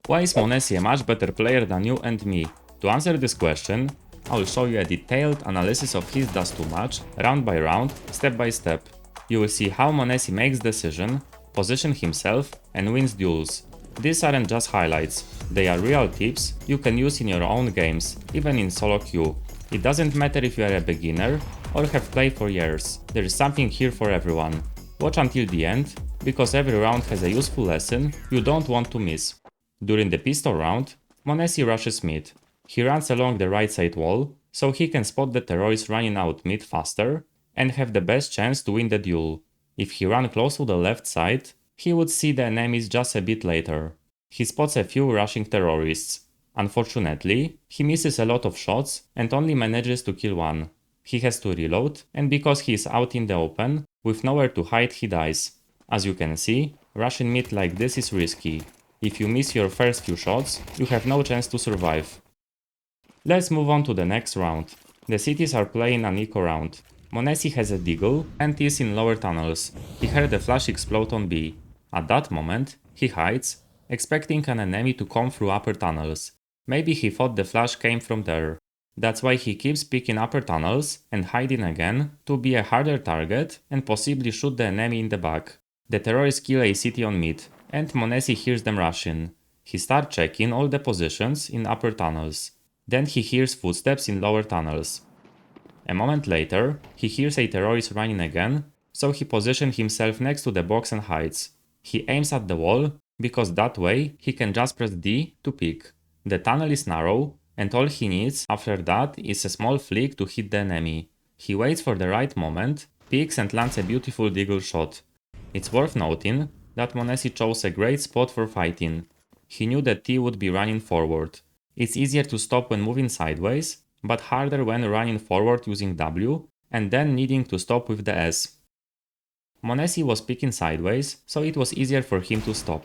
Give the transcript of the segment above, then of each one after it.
Why is m0NESY a much better player than you and me? To answer this question, I will show you a detailed analysis of his Dust2 match, round by round, step by step. You will see how m0NESY makes decision, positions himself, and wins duels. These aren't just highlights, they are real tips you can use in your own games, even in SoloQ. It doesn't matter if you are a beginner or have played for years, there is something here for everyone. Watch until the end, because every round has a useful lesson you don't want to miss. During the pistol round, m0NESY rushes mid. He runs along the right side wall, so he can spot the terrorists running out mid faster and have the best chance to win the duel. If he ran close to the left side, he would see the enemies just a bit later. He spots a few rushing terrorists. Unfortunately, he misses a lot of shots and only manages to kill one. He has to reload, and because he is out in the open, with nowhere to hide, he dies. As you can see, rushing mid like this is risky. If you miss your first few shots, you have no chance to survive. Let's move on to the next round. The cities are playing an eco round. m0NESY has a deagle and is in lower tunnels. He heard a flash explode on B. At that moment, he hides, expecting an enemy to come through upper tunnels. Maybe he thought the flash came from there. That's why he keeps picking upper tunnels and hiding again to be a harder target and possibly shoot the enemy in the back. The terrorists kill a city on mid, and m0NESY hears them rushing. He starts checking all the positions in upper tunnels. Then he hears footsteps in lower tunnels. A moment later, he hears a terrorist running again, so he positions himself next to the box and hides. He aims at the wall, because that way he can just press D to pick. The tunnel is narrow, and all he needs after that is a small flick to hit the enemy. He waits for the right moment, picks and lands a beautiful deagle shot. It's worth noting that m0NESY chose a great spot for fighting. He knew that T would be running forward. It's easier to stop when moving sideways, but harder when running forward using W and then needing to stop with the S. m0NESY was picking sideways, so it was easier for him to stop.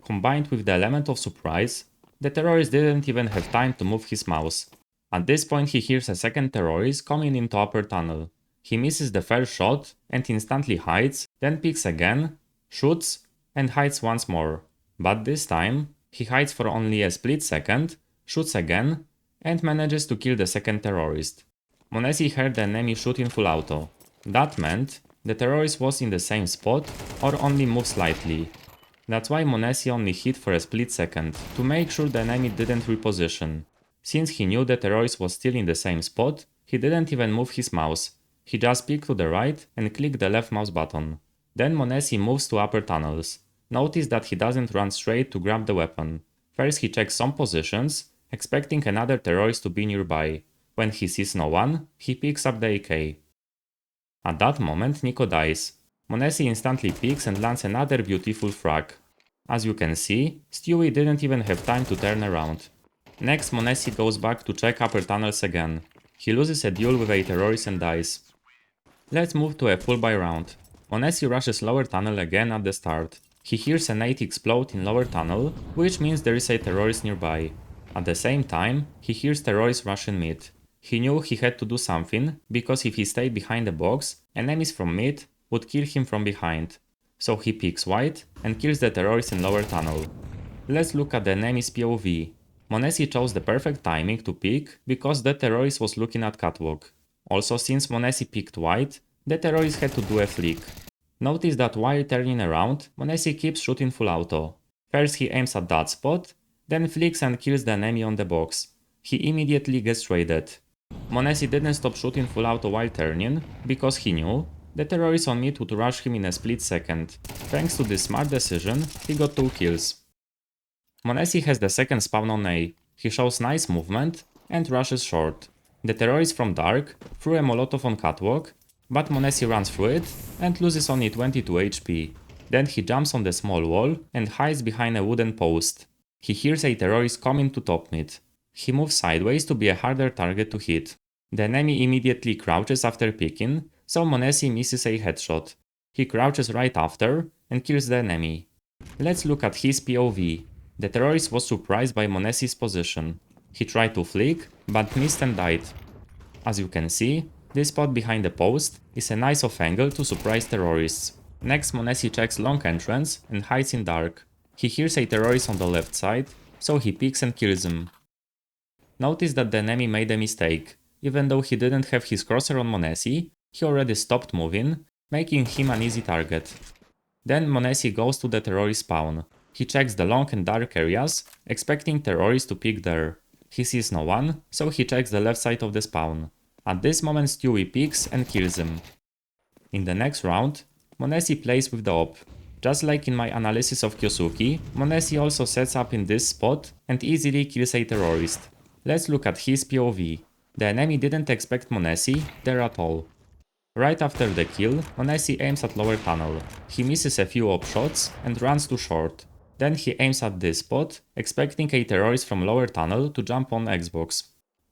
Combined with the element of surprise, the terrorist didn't even have time to move his mouse. At this point he hears a second terrorist coming into upper tunnel. He misses the first shot and instantly hides, then picks again, shoots, and hides once more. But this time, he hides for only a split second, shoots again, and manages to kill the second terrorist. m0NESY heard the enemy shooting full auto. That meant the terrorist was in the same spot or only moved slightly. That's why m0NESY only hit for a split second, to make sure the enemy didn't reposition. Since he knew the terrorist was still in the same spot, he didn't even move his mouse. He just picked to the right and clicked the left mouse button. Then m0NESY moves to upper tunnels. Notice that he doesn't run straight to grab the weapon. First he checks some positions, expecting another terrorist to be nearby. When he sees no one, he picks up the AK. At that moment Nico dies. m0NESY instantly picks and lands another beautiful frag. As you can see, Stewie didn't even have time to turn around. Next m0NESY goes back to check upper tunnels again. He loses a duel with a terrorist and dies. Let's move to a full buy round. m0NESY rushes lower tunnel again at the start. He hears a nade explode in lower tunnel, which means there is a terrorist nearby. At the same time, he hears terrorists rushing mid. He knew he had to do something, because if he stayed behind the box, enemies from mid would kill him from behind. So he picks white and kills the terrorist in lower tunnel. Let's look at the enemy's POV. m0NESY chose the perfect timing to pick because the terrorist was looking at catwalk. Also, since m0NESY picked white, the terrorist had to do a flick. Notice that while turning around, m0NESY keeps shooting full auto. First he aims at that spot, then flicks and kills the enemy on the box. He immediately gets traded. m0NESY didn't stop shooting full auto while turning, because he knew the terrorist on mid would rush him in a split second. Thanks to this smart decision, he got 2 kills. m0NESY has the second spawn on A. He shows nice movement and rushes short. The terrorist from dark threw a molotov on catwalk, but m0NESY runs through it and loses only 22 HP. Then he jumps on the small wall and hides behind a wooden post. He hears a terrorist coming to top mid. He moves sideways to be a harder target to hit. The enemy immediately crouches after picking, so m0NESY misses a headshot. He crouches right after and kills the enemy. Let's look at his POV. The terrorist was surprised by m0NESY's position. He tried to flick, but missed and died. As you can see, this spot behind the post is a nice off angle to surprise terrorists. Next m0NESY checks long entrance and hides in dark. He hears a terrorist on the left side, so he peeks and kills him. Notice that the enemy made a mistake. Even though he didn't have his crosshair on m0NESY, he already stopped moving, making him an easy target. Then m0NESY goes to the terrorist spawn. He checks the long and dark areas, expecting terrorists to peek there. He sees no one, so he checks the left side of the spawn. At this moment Stewie peeks and kills him. In the next round, m0NESY plays with the op. Just like in my analysis of Kyosuke, m0NESY also sets up in this spot and easily kills a terrorist. Let's look at his POV. The enemy didn't expect m0NESY there at all. Right after the kill, m0NESY aims at lower tunnel. He misses a few op shots and runs too short. Then he aims at this spot, expecting a terrorist from lower tunnel to jump on Xbox.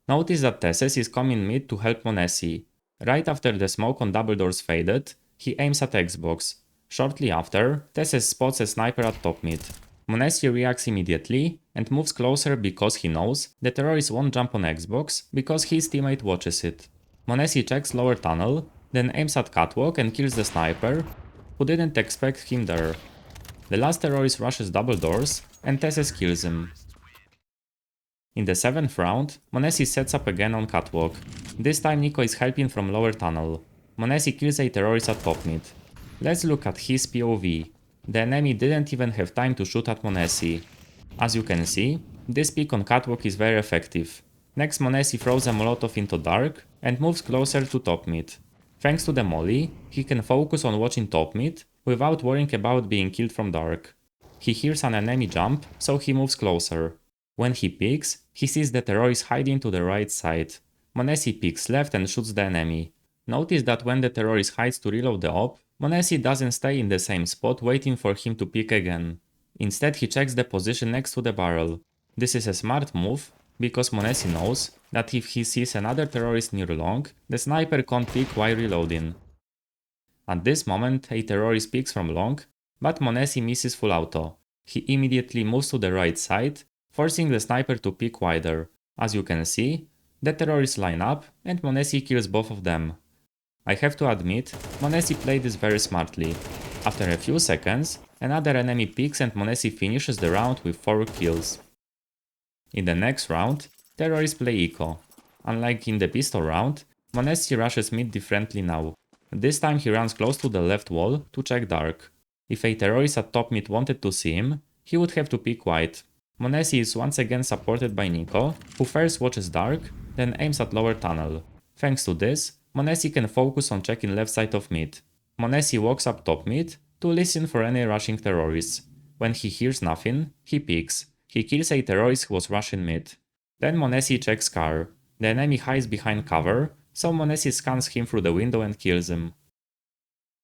Notice that Tesses is coming mid to help m0NESY. Right after the smoke on double doors faded, he aims at Xbox. Shortly after, Tesses spots a sniper at top mid. m0NESY reacts immediately and moves closer because he knows the terrorist won't jump on Xbox because his teammate watches it. m0NESY checks lower tunnel, then aims at catwalk and kills the sniper, who didn't expect him there. The last terrorist rushes double doors and Tesses kills him. In the 7th round, m0NESY sets up again on catwalk. This time Nico is helping from lower tunnel. m0NESY kills a terrorist at top mid. Let's look at his POV. The enemy didn't even have time to shoot at m0NESY. As you can see, this peek on catwalk is very effective. Next m0NESY throws a molotov into dark and moves closer to top mid. Thanks to the molly, he can focus on watching top mid without worrying about being killed from dark. He hears an enemy jump, so he moves closer. When he peeks, he sees the terrorist hiding to the right side. m0NESY peeks left and shoots the enemy. Notice that when the terrorist hides to reload the op, m0NESY doesn't stay in the same spot waiting for him to peek again. Instead he checks the position next to the barrel. This is a smart move, because m0NESY knows that if he sees another terrorist near long, the sniper can't peek while reloading. At this moment a terrorist peeks from long, but m0NESY misses full auto. He immediately moves to the right side, forcing the sniper to peek wider. As you can see, the terrorists line up and m0NESY kills both of them. I have to admit, m0NESY played this very smartly. After a few seconds, another enemy peeks and m0NESY finishes the round with 4 kills. In the next round, terrorists play eco. Unlike in the pistol round, m0NESY rushes mid differently now. This time he runs close to the left wall to check dark. If a terrorist at top mid wanted to see him, he would have to peek wide. m0NESY is once again supported by Nico, who first watches dark, then aims at lower tunnel. Thanks to this, m0NESY can focus on checking left side of mid. m0NESY walks up top mid to listen for any rushing terrorists. When he hears nothing, he peeks. He kills a terrorist who was rushing mid. Then m0NESY checks car. The enemy hides behind cover, so m0NESY scans him through the window and kills him.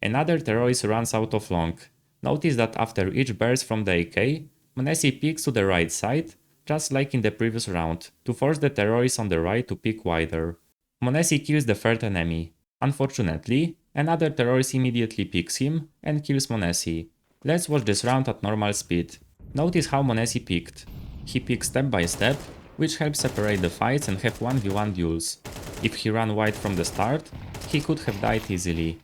Another terrorist runs out of long. Notice that after each burst from the AK, m0NESY peeks to the right side, just like in the previous round, to force the terrorist on the right to peek wider. m0NESY kills the third enemy. Unfortunately, another terrorist immediately peeks him and kills m0NESY. Let's watch this round at normal speed. Notice how m0NESY peeked. He peeks step by step, which helps separate the fights and have 1v1 duels. If he ran wide from the start, he could have died easily.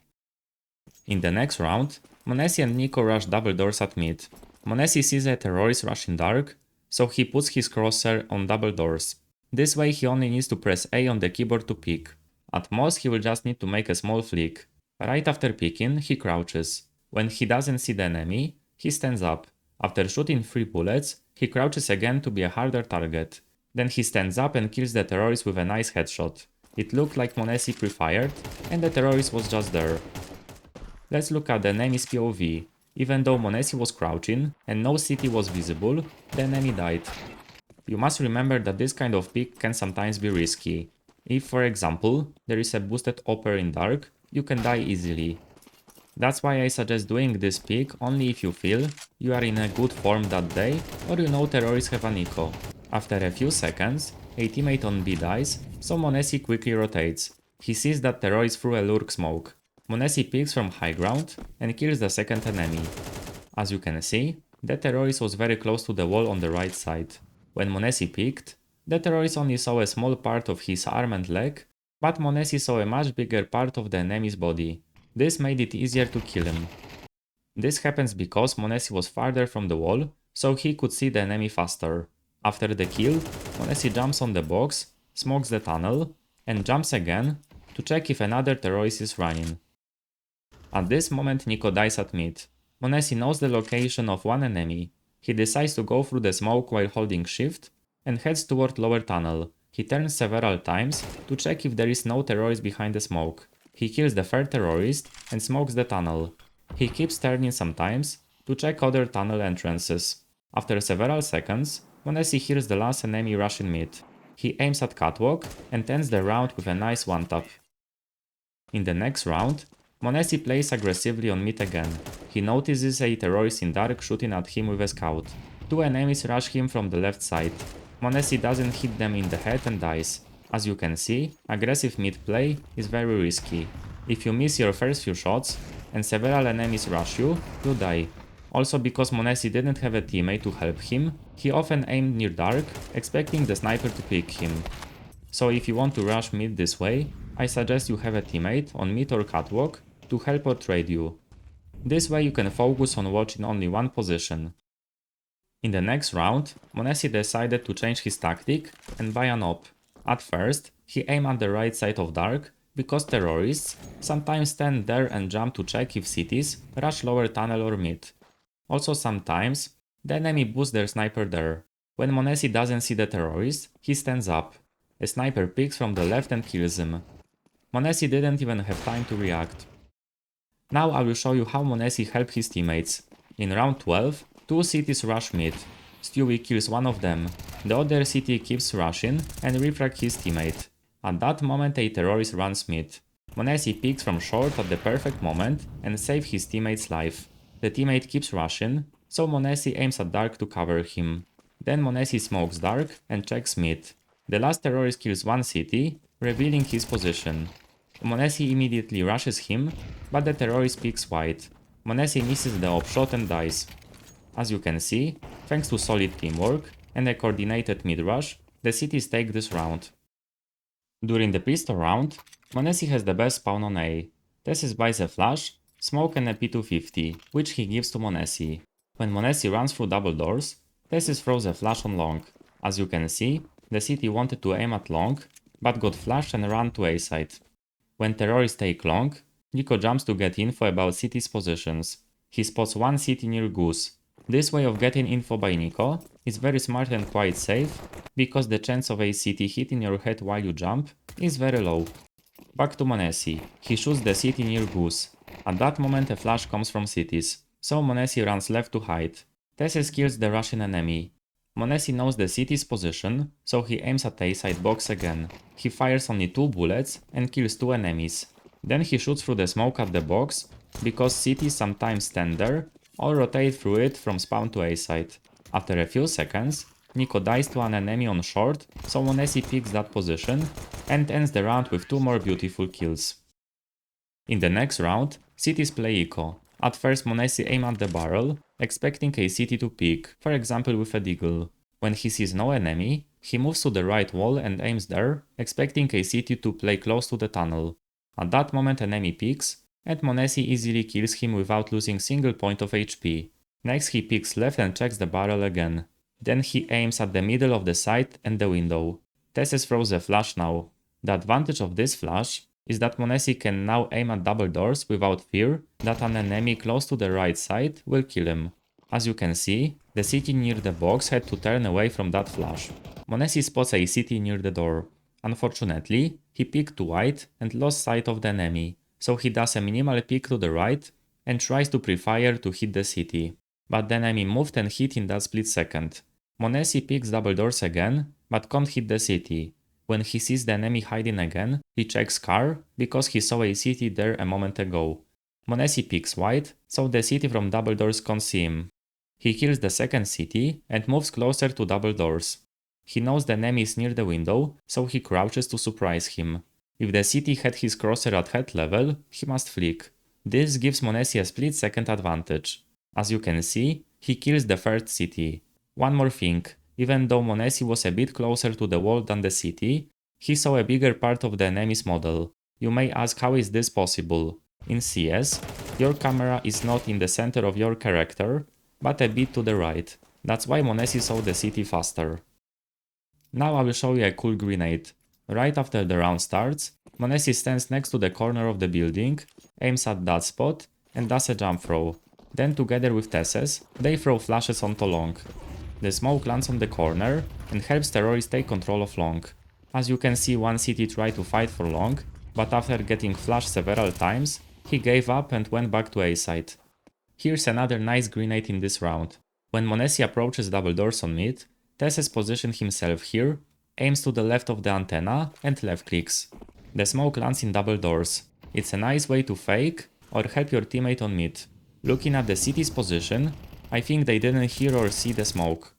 In the next round, m0NESY and Nico rush double doors at mid. m0NESY sees a terrorist rushing dark, so he puts his crosshair on double doors. This way he only needs to press A on the keyboard to peek. At most he will just need to make a small flick. Right after peeking, he crouches. When he doesn't see the enemy, he stands up. After shooting 3 bullets, he crouches again to be a harder target. Then he stands up and kills the terrorist with a nice headshot. It looked like m0NESY pre-fired, and the terrorist was just there. Let's look at the enemy's POV. Even though m0NESY was crouching and no city was visible, the enemy died. You must remember that this kind of peek can sometimes be risky. If, for example, there is a boosted upper in dark, you can die easily. That's why I suggest doing this peek only if you feel you are in a good form that day or you know terrorists have an eco. After a few seconds, a teammate on B dies, so m0NESY quickly rotates. He sees that terrorist threw a lurk smoke. m0NESY peeks from high ground and kills the second enemy. As you can see, the terrorist was very close to the wall on the right side. When m0NESY peeked, the terrorist only saw a small part of his arm and leg, but m0NESY saw a much bigger part of the enemy's body. This made it easier to kill him. This happens because m0NESY was farther from the wall, so he could see the enemy faster. After the kill, m0NESY jumps on the box, smokes the tunnel, and jumps again to check if another terrorist is running. At this moment NiKo dies at mid. m0NESY knows the location of one enemy. He decides to go through the smoke while holding shift and heads toward lower tunnel. He turns several times to check if there is no terrorist behind the smoke. He kills the third terrorist and smokes the tunnel. He keeps turning sometimes to check other tunnel entrances. After several seconds, m0NESY hears the last enemy rushing mid. He aims at catwalk and ends the round with a nice one-tap. In the next round, m0NESY plays aggressively on mid again. He notices a terrorist in dark shooting at him with a scout. Two enemies rush him from the left side. m0NESY doesn't hit them in the head and dies. As you can see, aggressive mid play is very risky. If you miss your first few shots and several enemies rush you, you die. Also because m0NESY didn't have a teammate to help him, he often aimed near dark, expecting the sniper to pick him. So if you want to rush mid this way, I suggest you have a teammate on mid or catwalk to help or trade you. This way you can focus on watching only one position. In the next round, m0NESY decided to change his tactic and buy an op. At first, he aimed at the right side of dark, because terrorists sometimes stand there and jump to check if cities rush lower tunnel or mid. Also sometimes, the enemy boosts their sniper there. When m0NESY doesn't see the terrorist, he stands up. A sniper picks from the left and kills him. m0NESY didn't even have time to react. Now I will show you how m0NESY helped his teammates. In round 12, two cities rush mid. Stewie kills one of them. The other city keeps rushing and refrag his teammate. At that moment a terrorist runs mid. m0NESY peeks from short at the perfect moment and saves his teammate's life. The teammate keeps rushing, so m0NESY aims at dark to cover him. Then m0NESY smokes dark and checks mid. The last terrorist kills one city, revealing his position. m0NESY immediately rushes him, but the terrorist picks white. m0NESY misses the op shot and dies. As you can see, thanks to solid teamwork and a coordinated mid-rush, the cities take this round. During the pistol round, m0NESY has the best spawn on A. Tessis buys a flash, smoke and a P250, which he gives to m0NESY. When m0NESY runs through double doors, Tessis throws a flash on long. As you can see, the city wanted to aim at long, but got flashed and ran to A side. When terrorists take long, NiKo jumps to get info about city's positions. He spots one city near Goose. This way of getting info by NiKo is very smart and quite safe, because the chance of a city hitting your head while you jump is very low. Back to m0NESY. He shoots the city near Goose. At that moment a flash comes from cities, so m0NESY runs left to hide. Tessis kills the Russian enemy. m0NESY knows the city's position, so he aims at A side box again. He fires only 2 bullets and kills 2 enemies. Then he shoots through the smoke at the box, because cities sometimes stand there or rotate through it from spawn to A side. After a few seconds, NiKo dies to an enemy on short, so m0NESY picks that position and ends the round with 2 more beautiful kills. In the next round, cities play eco. At first m0NESY aims at the barrel, expecting a city to pick, for example with a deagle. When he sees no enemy, he moves to the right wall and aims there, expecting a city to play close to the tunnel. At that moment enemy peeks, and m0NESY easily kills him without losing single point of HP. Next he peeks left and checks the barrel again. Then he aims at the middle of the site and the window. Tessis throws a flash now. The advantage of this flash is that m0NESY can now aim at double doors without fear that an enemy close to the right side will kill him. As you can see, the city near the box had to turn away from that flash. m0NESY spots a city near the door. Unfortunately, he peeked to white and lost sight of the enemy, so he does a minimal peek to the right and tries to pre-fire to hit the city. But the enemy moved and hit in that split second. m0NESY peeks double doors again, but can't hit the city. When he sees the enemy hiding again, he checks car, because he saw a city there a moment ago. m0NESY peeks white, so the city from double doors can't see him. He kills the second city and moves closer to double doors. He knows the enemy is near the window, so he crouches to surprise him. If the city had his crosshair at head level, he must flick. This gives m0NESY a split second advantage. As you can see, he kills the third city. One more thing, even though m0NESY was a bit closer to the wall than the city, he saw a bigger part of the enemy's model. You may ask, how is this possible? In CS, your camera is not in the center of your character, but a bit to the right. That's why m0NESY saw the city faster. Now I will show you a cool grenade. Right after the round starts, m0NESY stands next to the corner of the building, aims at that spot, and does a jump throw. Then together with Tesses, they throw flashes onto long. The smoke lands on the corner and helps terrorists take control of long. As you can see, one CT tried to fight for long, but after getting flashed several times, he gave up and went back to A side. Here's another nice grenade in this round. When m0NESY approaches double doors on mid, Tesses positions himself here, aims to the left of the antenna and left clicks. The smoke lands in double doors. It's a nice way to fake or help your teammate on mid. Looking at the city's position, I think they didn't hear or see the smoke.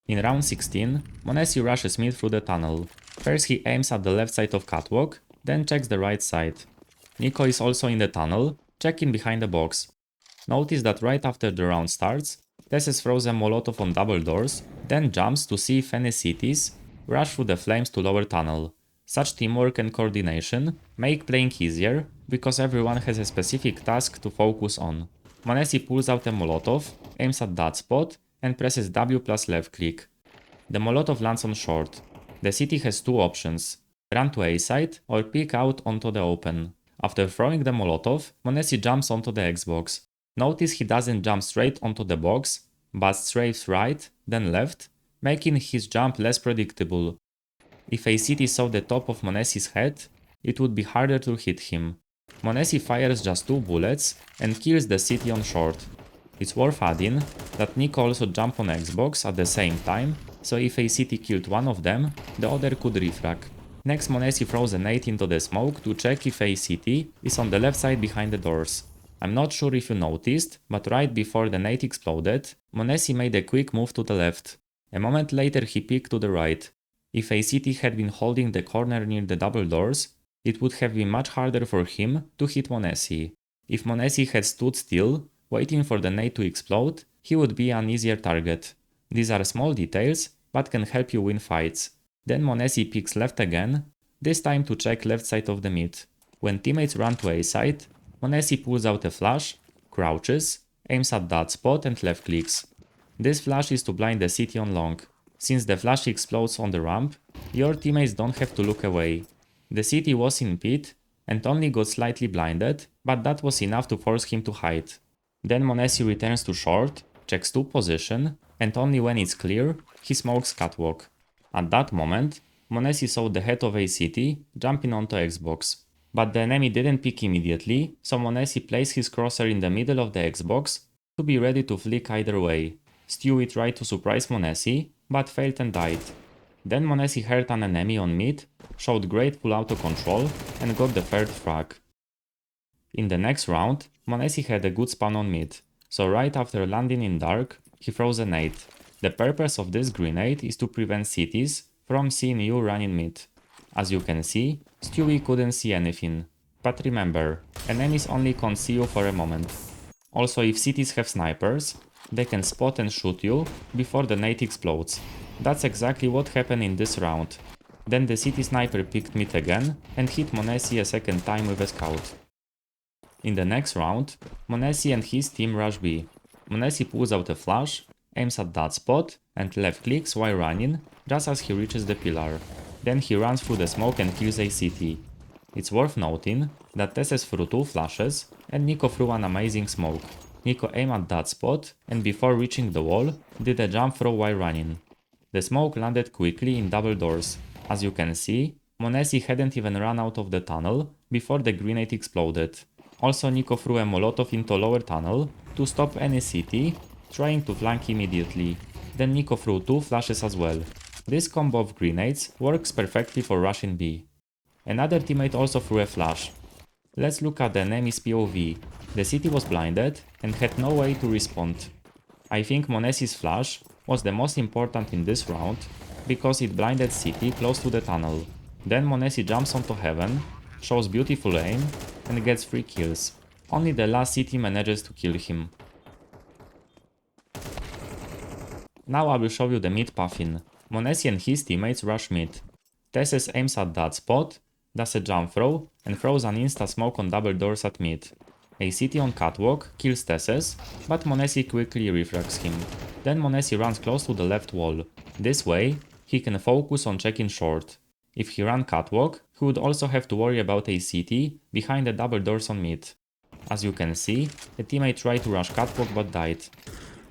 In round 16, m0NESY rushes mid through the tunnel. First he aims at the left side of catwalk, then checks the right side. NiKo is also in the tunnel, checking behind the box. Notice that right after the round starts, Tesses throws a Molotov on double doors, then jumps to see if any cities rush through the flames to lower tunnel. Such teamwork and coordination make playing easier, because everyone has a specific task to focus on. m0NESY pulls out a Molotov, aims at that spot, and presses W plus left click. The Molotov lands on short. The city has two options: run to A side or peek out onto the open. After throwing the Molotov, m0NESY jumps onto the Xbox. Notice he doesn't jump straight onto the box, but strafes right, then left, making his jump less predictable. If FACEIT saw the top of m0NESY's head, it would be harder to hit him. m0NESY fires just 2 bullets and kills the city on short. It's worth adding that NiKo also jumped on Xbox at the same time, so if FACEIT killed one of them, the other could refrag. Next, m0NESY throws a nade into the smoke to check if FACEIT is on the left side behind the doors. I'm not sure if you noticed, but right before the nade exploded, m0NESY made a quick move to the left. A moment later he peeked to the right. If FACEIT had been holding the corner near the double doors, it would have been much harder for him to hit m0NESY. If m0NESY had stood still, waiting for the nade to explode, he would be an easier target. These are small details, but can help you win fights. Then m0NESY peeks left again, this time to check left side of the mid. When teammates run to A side, m0NESY pulls out a flash, crouches, aims at that spot and left clicks. This flash is to blind the city on long. Since the flash explodes on the ramp, your teammates don't have to look away. The city was in pit and only got slightly blinded, but that was enough to force him to hide. Then m0NESY returns to short, checks 2 position, and only when it's clear, he smokes catwalk. At that moment, m0NESY saw the head of a city jumping onto Xbox. But the enemy didn't peek immediately, so m0NESY placed his crosshair in the middle of the Xbox to be ready to flick either way. Stewie tried to surprise m0NESY, but failed and died. Then m0NESY heard an enemy on mid, showed great full auto control, and got the third frag. In the next round, m0NESY had a good spawn on mid, so right after landing in dark, he throws a nade. The purpose of this grenade is to prevent cities from seeing you running mid. As you can see, Stewie couldn't see anything. But remember, enemies only can see you for a moment. Also, if cities have snipers, they can spot and shoot you before the nade explodes. That's exactly what happened in this round. Then the city sniper picked mid again and hit m0NESY a second time with a scout. In the next round, m0NESY and his team rush B. m0NESY pulls out a flash, aims at that spot and left clicks while running just as he reaches the pillar. Then he runs through the smoke and kills a city. It's worth noting that Tesses threw 2 flashes and NiKo threw an amazing smoke. NiKo aimed at that spot and before reaching the wall, did a jump throw while running. The smoke landed quickly in double doors. As you can see, m0NESY hadn't even run out of the tunnel before the grenade exploded. Also, NiKo threw a Molotov into lower tunnel to stop any city trying to flank immediately. Then NiKo threw 2 flashes as well. This combo of grenades works perfectly for rushing B. Another teammate also threw a flash. Let's look at the enemy's POV. The city was blinded and had no way to respond. I think m0NESY's flash was the most important in this round because it blinded city close to the tunnel. Then m0NESY jumps onto heaven, shows beautiful aim and gets 3 kills. Only the last city manages to kill him. Now I will show you the mid puffin. m0NESY and his teammates rush mid. Tesses aims at that spot, does a jump throw and throws an insta smoke on double doors at mid. A city on catwalk kills Tesses, but m0NESY quickly refrags him. Then m0NESY runs close to the left wall. This way, he can focus on checking short. If he ran catwalk, he would also have to worry about a CT behind the double doors on mid. As you can see, the teammate tried to rush catwalk but died.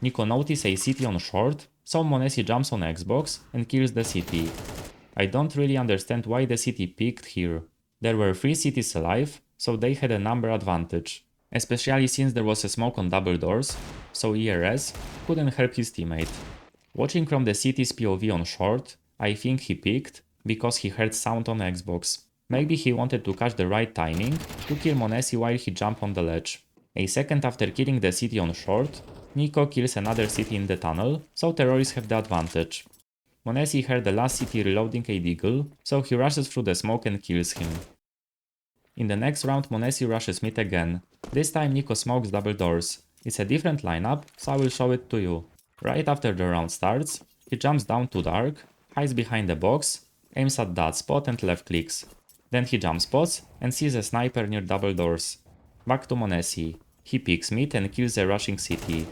NiKo noticed a CT on short, so m0NESY jumps on Xbox and kills the CT. I don't really understand why the CT peeked here. There were 3 CTs alive, so they had a number advantage. Especially since there was a smoke on double doors, so ERS couldn't help his teammate. Watching from the CT's POV on short, I think he peeked because he heard sound on Xbox. Maybe he wanted to catch the right timing to kill m0NESY while he jumped on the ledge. A second after killing the CT on short, NiKo kills another CT in the tunnel, so terrorists have the advantage. m0NESY heard the last CT reloading a deagle, so he rushes through the smoke and kills him. In the next round m0NESY rushes mid again. This time NiKo smokes double doors. It's a different lineup, so I will show it to you. Right after the round starts, he jumps down to dark, hides behind the box, aims at that spot and left clicks. Then he jump spots and sees a sniper near double doors. Back to m0NESY. He picks mid and kills a rushing CT.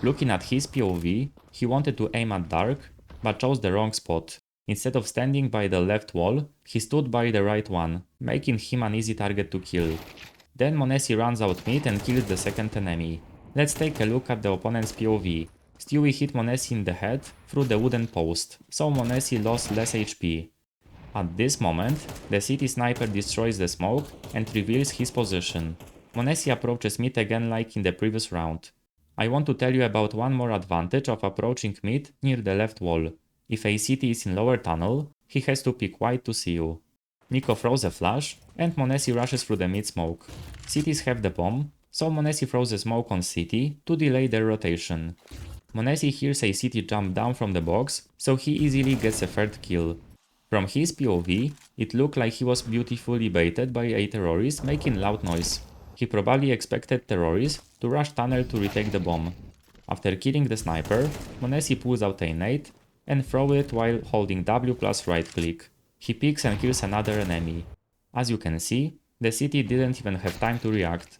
Looking at his POV, he wanted to aim at dark, but chose the wrong spot. Instead of standing by the left wall, he stood by the right one, making him an easy target to kill. Then m0NESY runs out mid and kills the second enemy. Let's take a look at the opponent's POV. Stewie hit m0NESY in the head through the wooden post, so m0NESY lost less HP. At this moment, the CT sniper destroys the smoke and reveals his position. m0NESY approaches mid again like in the previous round. I want to tell you about one more advantage of approaching mid near the left wall. If a CT is in lower tunnel, he has to pick wide to see you. NiKo throws a flash and m0NESY rushes through the mid smoke. CTs have the bomb, so m0NESY throws a smoke on CT to delay their rotation. m0NESY hears a CT jump down from the box, so he easily gets a third kill. From his POV, it looked like he was beautifully baited by a terrorist making loud noise. He probably expected terrorists to rush tunnel to retake the bomb. After killing the sniper, m0NESY pulls out a nade and throws it while holding W plus right click. He picks and kills another enemy. As you can see, the CT didn't even have time to react.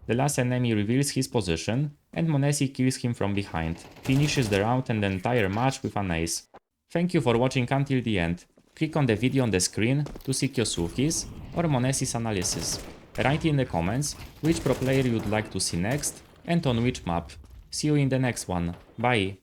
The last enemy reveals his position and m0NESY kills him from behind, finishes the round and the entire match with an ace. Thank you for watching until the end. Click on the video on the screen to see Kyosuke's or m0NESY's analysis. Write in the comments which pro player you'd like to see next and on which map. See you in the next one. Bye!